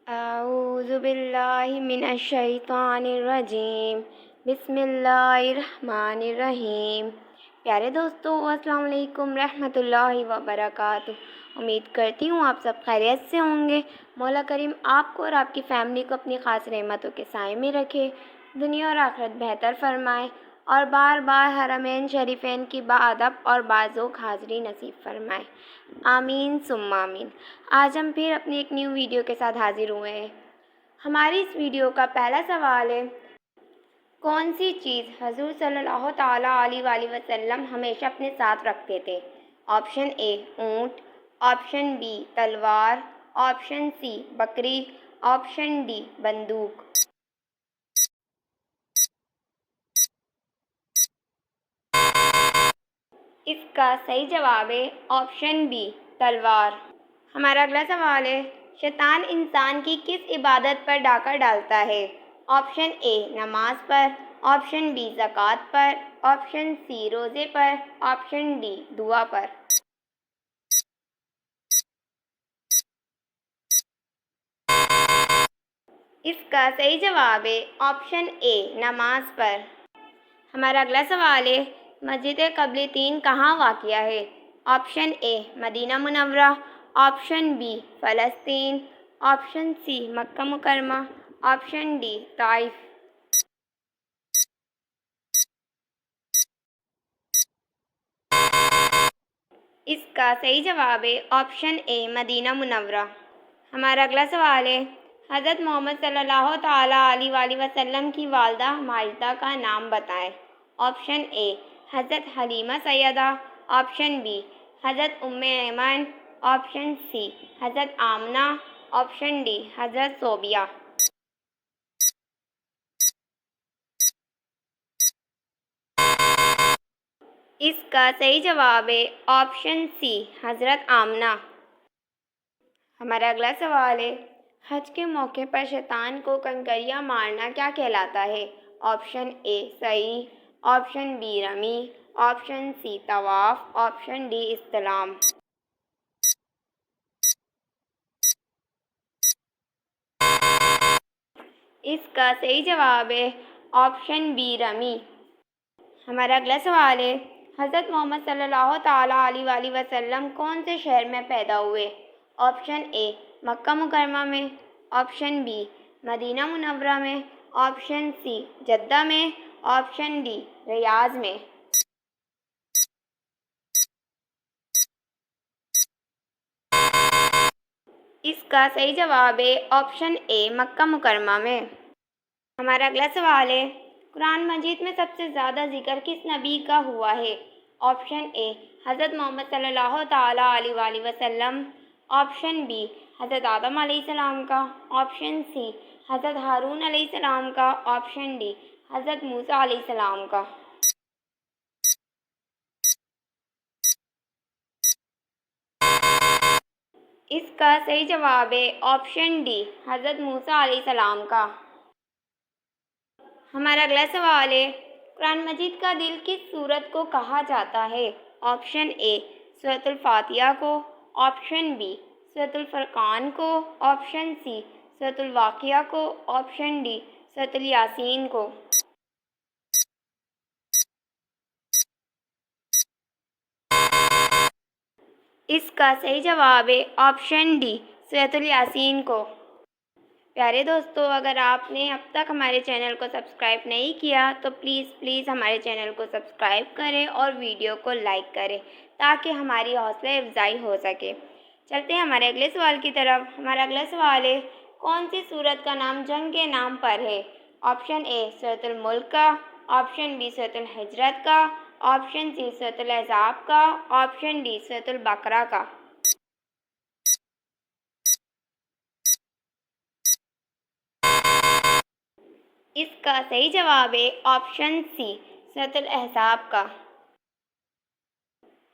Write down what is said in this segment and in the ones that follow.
اعوذ باللہ من الشیطان الرجیم بسم اللہ الرحمن الرحیم۔ پیارے دوستو، السلام علیکم رحمۃ اللہ وبرکاتہ۔ امید کرتی ہوں آپ سب خیریت سے ہوں گے۔ مولا کریم آپ کو اور آپ کی فیملی کو اپنی خاص رحمتوں کے سائے میں رکھے، دنیا اور آخرت بہتر فرمائے، اور بار بار حرمین شریفین کی باادب اور باذوق حاضری نصیب فرمائے، آمین ثم آمین۔ آج ہم پھر اپنی ایک نیو ویڈیو کے ساتھ حاضر ہوئے ہیں۔ ہماری اس ویڈیو کا پہلا سوال ہے، کون سی چیز حضور صلی اللہ تعالیٰ علیہ وآلہ وسلم ہمیشہ اپنے ساتھ رکھتے تھے؟ آپشن اے اونٹ، آپشن بی تلوار، آپشن سی بکری، آپشن ڈی بندوق۔ اس کا صحیح جواب ہے آپشن بی تلوار۔ ہمارا اگلا سوال ہے، شیطان انسان کی کس عبادت پر ڈاکہ ڈالتا ہے؟ آپشن اے نماز پر، آپشن بی زکوٰۃ پر، آپشن سی روزے پر، آپشن ڈی دعا پر۔ اس کا صحیح جواب ہے آپشن اے نماز پر۔ ہمارا اگلا سوال ہے، مسجد قبلتین کہاں واقع ہے؟ آپشن اے مدینہ منورہ، آپشن بی فلسطین، آپشن سی مکہ مکرمہ، آپشن ڈی طائف۔ اس کا صحیح جواب ہے آپشن اے مدینہ منورہ۔ ہمارا اگلا سوال ہے، حضرت محمد صلی اللہ تعالیٰ علیہ وآلہ وسلم کی والدہ ماجدہ کا نام بتائیں۔ آپشن اے حضرت حلیمہ سیدہ، آپشن بی حضرت ام ایمن، آپشن سی حضرت آمنہ، آپشن ڈی حضرت صوبیہ۔ اس کا صحیح جواب ہے آپشن سی حضرت آمنہ۔ ہمارا اگلا سوال ہے، حج کے موقع پر شیطان کو کنکریاں مارنا کیا کہلاتا ہے؟ آپشن اے سعی، آپشن بی رمی، آپشن سی طواف، آپشن ڈی استلام۔ اس کا صحیح جواب ہے آپشن بی رمی۔ ہمارا اگلا سوال ہے، حضرت محمد صلی اللہ تعالیٰ علیہ وآلہ وسلم کون سے شہر میں پیدا ہوئے؟ آپشن اے مکہ مکرمہ میں، آپشن بی مدینہ منورہ میں، آپشن سی جدہ میں، آپشن ڈی ریاض میں۔ اس کا صحیح جواب ہے آپشن اے مکہ مکرمہ میں۔ ہمارا اگلا سوال ہے، قرآن مجید میں سب سے زیادہ ذکر کس نبی کا ہوا ہے؟ آپشن اے حضرت محمد صلی اللہ تعالیٰ علیہ وآلہ وسلم، آپشن بی حضرت آدم علیہ السلام کا، آپشن سی حضرت ہارون علیہ السلام کا، آپشن ڈی حضرت موسیٰ علیہ السلام کا۔ اس کا صحیح جواب ہے آپشن ڈی حضرت موسیٰ علیہ السلام کا۔ ہمارا اگلا سوال ہے، قرآن مجید کا دل کس سورت کو کہا جاتا ہے؟ آپشن اے سورۃ الفاتحہ کو، آپشن بی سورۃ الفرقان کو، آپشن سی سورۃ الواقعہ کو، آپشن ڈی سورۃ الیاسین کو۔ اس کا صحیح جواب ہے آپشن ڈی سورۃ الیاسین کو۔ پیارے دوستو، اگر آپ نے اب تک ہمارے چینل کو سبسکرائب نہیں کیا تو پلیز ہمارے چینل کو سبسکرائب کریں اور ویڈیو کو لائک کریں تاکہ ہماری حوصلہ افزائی ہو سکے۔ چلتے ہیں ہمارے اگلے سوال کی طرف۔ ہمارا اگلا سوال ہے، کون سی سورت کا نام جنگ کے نام پر ہے؟ آپشن اے سورۃ الملک کا، آپشن بی سورۃ الحجرات کا، آپشن سی سورۃ الاحزاب کا، آپشن ڈی سورۃ البقرہ کا۔ اس کا صحیح جواب ہے آپشن سی سورۃ الاحزاب کا۔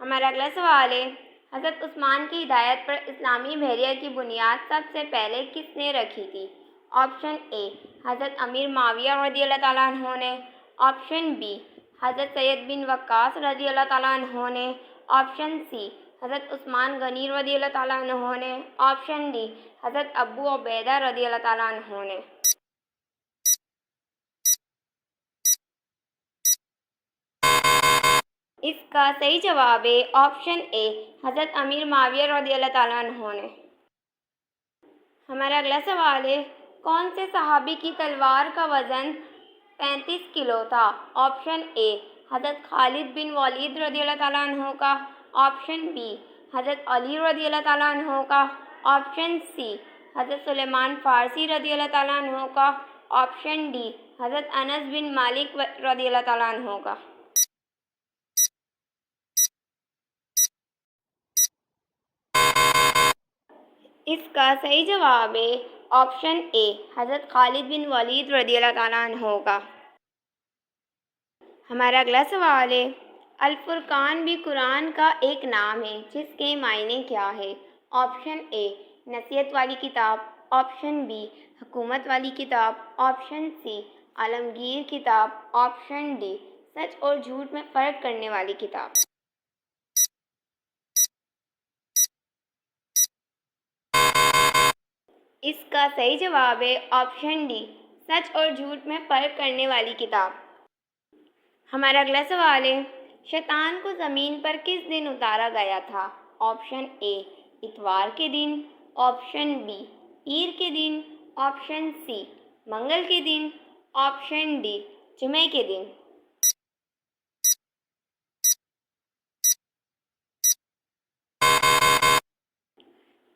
ہمارا اگلا سوال ہے، حضرت عثمان کی ہدایت پر اسلامی بحریہ کی بنیاد سب سے پہلے کس نے رکھی تھی؟ آپشن اے حضرت امیر معاویہ رضی اللہ تعالیٰ عنہ نے، آپشن بی حضرت سید بن وقاص رضی اللہ تعالیٰ عنہ نے، آپشن سی حضرت عثمان غنی رضی اللہ تعالیٰ عنہ نے، آپشن ڈی حضرت ابو عبیدہ رضی اللہ تعالیٰ عنہ نے۔ اس کا صحیح جواب ہے آپشن اے حضرت امیر معاویہ رضی اللہ تعالیٰ عنہ نے۔ ہمارا اگلا سوال ہے، کون سے صحابی کی تلوار کا وزن 35 کلو تھا؟ آپشن اے حضرت خالد بن ولید رضی اللہ تعالیٰ عنہ کا، آپشن بی حضرت علی رضی اللہ تعالیٰ عنہ کا، آپشن سی حضرت سلیمان فارسی رضی اللہ تعالیٰ عنہ کا، آپشن ڈی حضرت انس بن مالک رضی اللہ تعالیٰ عنہ کا۔ اس کا صحیح جواب ہے آپشن اے حضرت خالد بن ولید رضی اللہ تعالیٰ عنہ کا۔ ہمارا اگلا سوال ہے، الفرقان بھی قرآن کا ایک نام ہے جس کے معنی کیا ہے؟ آپشن اے نصیحت والی کتاب، آپشن بی حکمت والی کتاب، آپشن سی عالمگیر کتاب، آپشن ڈی سچ اور جھوٹ میں فرق کرنے والی کتاب۔ اس کا صحیح جواب ہے آپشن ڈی سچ اور جھوٹ میں فرق کرنے والی کتاب۔ ہمارا اگلا سوال ہے، شیطان کو زمین پر کس دن اتارا گیا تھا؟ آپشن اے اتوار کے دن، آپشن بی پیر کے دن، آپشن سی منگل کے دن، آپشن ڈی جمعے کے دن۔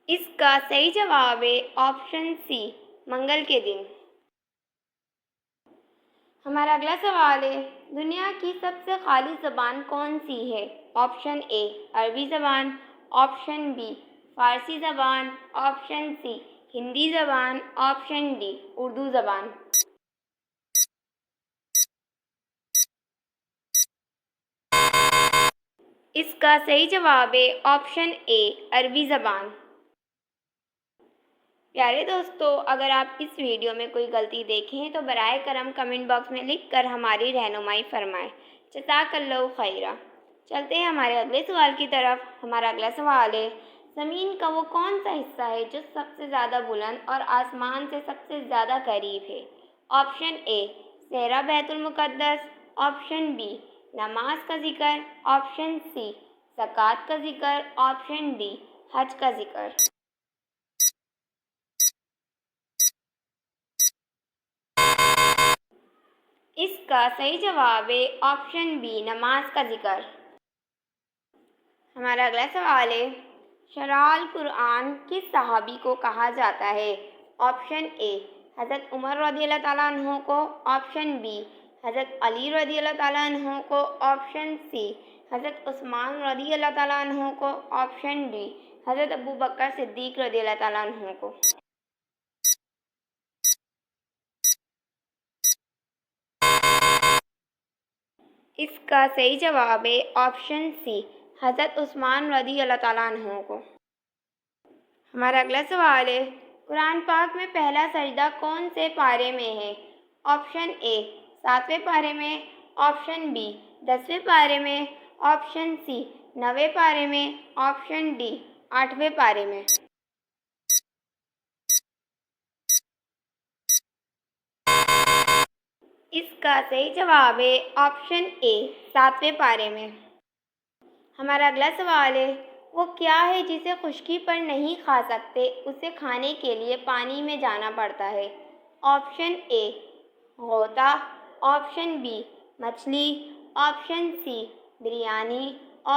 اس کا صحیح جواب ہے آپشن سی منگل کے دن۔ ہمارا اگلا سوال ہے، دنیا کی سب سے خالص زبان کون سی ہے؟ آپشن اے عربی زبان، آپشن بی فارسی زبان، آپشن سی ہندی زبان، آپشن ڈی اردو زبان۔ اس کا صحیح جواب ہے آپشن اے عربی زبان۔ پیارے دوستو، اگر آپ اس ویڈیو میں کوئی غلطی دیکھیں تو برائے کرم کمنٹ باکس میں لکھ کر ہماری رہنمائی فرمائیں۔ جزاک اللہ خیرہ۔ چلتے ہیں ہمارے اگلے سوال کی طرف۔ ہمارا اگلا سوال ہے، زمین کا وہ کون سا حصہ ہے جو سب سے زیادہ بلند اور آسمان سے سب سے زیادہ قریب ہے؟ آپشن اے صحرا بیت المقدس، آپشن بی نماز کا ذکر، آپشن سی زکوٰۃ کا ذکر، آپشن ڈی حج کا ذکر۔ اس کا صحیح جواب ہے آپشن بی نماز کا ذکر۔ ہمارا اگلا سوال ہے، شرح القرآن کس صحابی کو کہا جاتا ہے؟ آپشن اے حضرت عمر رضی اللہ تعالیٰ عنہ کو، آپشن بی حضرت علی رضی اللہ تعالیٰ عنہ کو، آپشن سی حضرت عثمان رضی اللہ تعالیٰ عنہ کو، آپشن ڈی حضرت ابو بکر صدیق رضی اللہ تعالیٰ عنہ کو۔ اس کا صحیح جواب ہے آپشن سی حضرت عثمان رضی اللہ تعالیٰ عنہ کو۔ ہمارا اگلا سوال ہے، قرآن پاک میں پہلا سجدہ کون سے پارے میں ہے؟ آپشن اے 7ویں پارے میں، آپشن بی 10ویں پارے میں، آپشن سی 9ویں پارے میں، آپشن ڈی 8ویں پارے میں۔ اس کا صحیح جواب ہے آپشن اے 7ویں پارے میں۔ ہمارا اگلا سوال ہے، وہ کیا ہے جسے خشکی پر نہیں کھا سکتے، اسے کھانے کے لیے پانی میں جانا پڑتا ہے؟ آپشن اے غوطہ، آپشن بی مچھلی، option C biryani,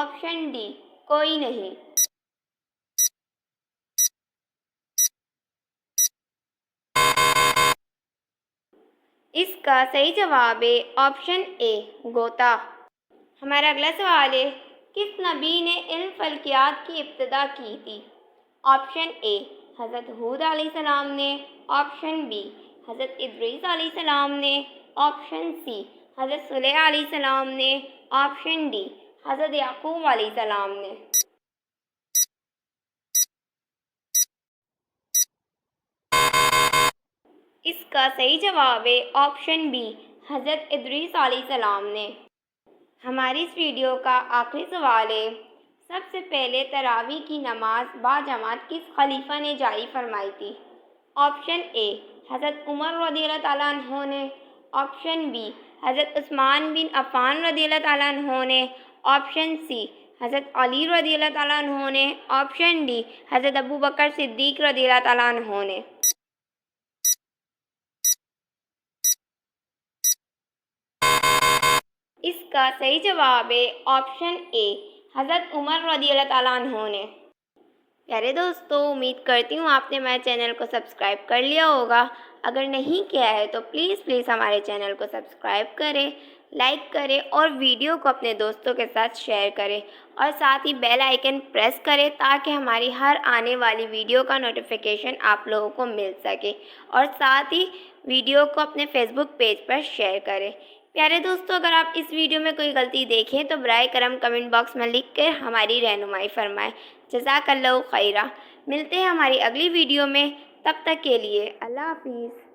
option D کوئی نہیں۔ اس کا صحیح جواب ہے آپشن اے غوطہ۔ ہمارا اگلا سوال ہے، کس نبی نے علم فلکیات کی ابتدا کی تھی؟ آپشن اے حضرت ہود علیہ السلام نے، آپشن بی حضرت ادریس علیہ السلام نے، آپشن سی حضرت صالح علیہ السلام نے، آپشن ڈی حضرت یعقوب علیہ السلام نے۔ اس کا صحیح جواب ہے آپشن بی حضرت ادریس علیہ السلام نے۔ ہماری اس ویڈیو کا آخری سوال ہے، سب سے پہلے تراویح کی نماز باجماعت کس خلیفہ نے جاری فرمائی تھی؟ آپشن اے حضرت عمر رضی اللہ تعالیٰ عنہ نے، آپشن بی حضرت عثمان بن عفان رضی اللہ تعالیٰ عنہ نے، آپشن سی حضرت علی رضی اللہ تعالیٰ عنہ نے، آپشن ڈی حضرت ابو بکر صدیق رضی اللہ تعالیٰ عنہ نے۔ اس کا صحیح جواب ہے آپشن اے حضرت عمر رضی اللہ تعالیٰ عنہ نے۔ پیارے دوستو، امید کرتی ہوں آپ نے ہمارے چینل کو سبسکرائب کر لیا ہوگا۔ اگر نہیں کیا ہے تو پلیز ہمارے چینل کو سبسکرائب کریں، لائک کریں اور ویڈیو کو اپنے دوستوں کے ساتھ شیئر کریں، اور ساتھ ہی بیل آئیکن پریس کریں تاکہ ہماری ہر آنے والی ویڈیو کا نوٹیفیکیشن آپ لوگوں کو مل سکے، اور ساتھ ہی ویڈیو کو اپنے فیس بک پیج پر شیئر کریں۔ پیارے دوستو، اگر آپ اس ویڈیو میں کوئی غلطی دیکھیں تو برائے کرم کمنٹ باکس میں لکھ کر ہماری رہنمائی فرمائیں۔ جزاک اللہ خیرہ۔ ملتے ہیں ہماری اگلی ویڈیو میں، تب تک کے لیے اللہ حافظ۔